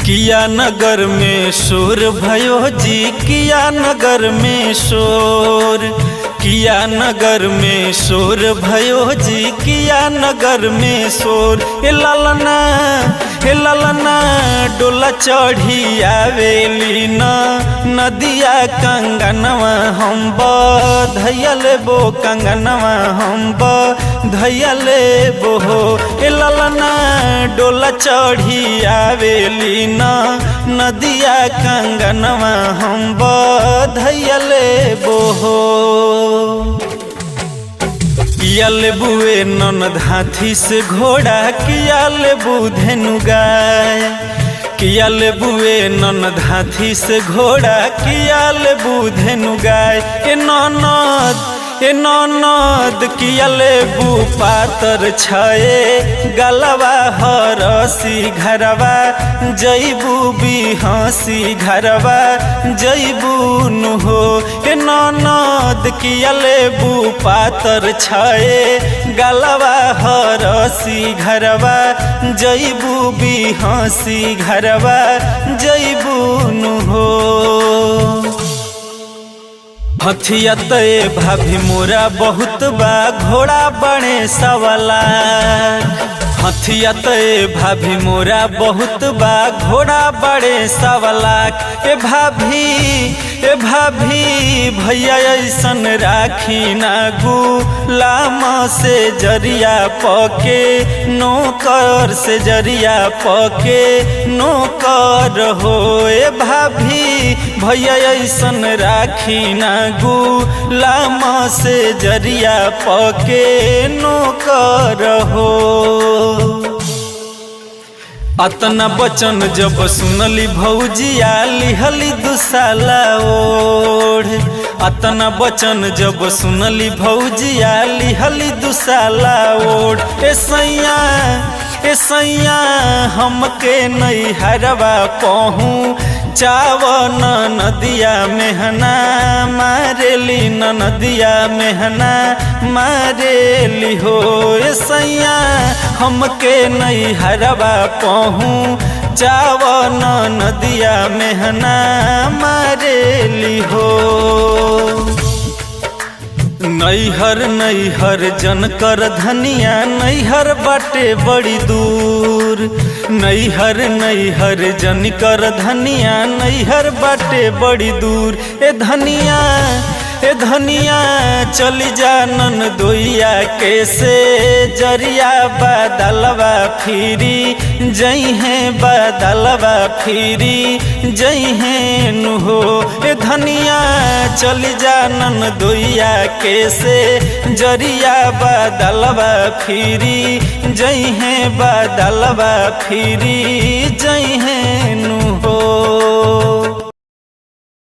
किया नगर में शोर भयो जी, किया नगर में शोर, किया नगर में शोर भयो जी, किया नगर में शोर। हे ललना डोला चढ़ी आवेली न नदिया कंगनवा हम बधैया लेबो, कंगनवा हम बधैया लेबो। हे ललना डोला चढ़ी आवेली न नदिया कंगनवा हम बधैया लेबो। किया लेबुए ननद हाथी से घोड़ा, किया लेबू धेनु गाय, किया लेबुए ननद हाथी से घोड़ा, किया लेबू धेनु गाय। ए ननद किया लेबू पातर छए गलवा हरसी घरवा जैबू बिहसी घरवा जैबू नु हो। ए ननद किया लेबू पातर छए गलवा हरसी घरवा जैबू बिहसी घरवा जैबू नु हो। हथिया तय भाभी मोरा बहुत बा घोड़ा बड़े सवाला, हथिया तय भाभी मोरा बहुत बा घोड़ा बड़े सवाला। ए भाभी भैया ऐसन राखी ना गुलाम से जरिया पके नौकर से जरिया पके नौकर हो। ए भाभी भैया ऐसन राखी ना गुलाम से जरिया पके नौकर हो। अतना बचन जब सुनली भौजिया लिहली दुसाला ओढ़, अतना बचन जब सुनली भौजिया लिहली दुसाला ओढ़। ए सैया हमके नैहरवा कहूँ चावन नदिया मेहना मारेली न नदिया मेहना मारेली हो। ए सैया हमके नैहरवा कहूँ चावन नदिया मेहना मारेली हो। नैहर जन कर धनिया नैहर बाटे बड़ी दूर, नैहर जन कर धनिया नैहर बाटे बड़ी दूर। ए धनिया चली जा ननदोइया कैसे जरिया बादलवा फिरी जइहे बादलवा फिरी जइहे नु हो। ए धनिया चली जा ननदोइया कैसे जरिया बादलवा फिरी जइहे बादलवा फिरी जइहे नु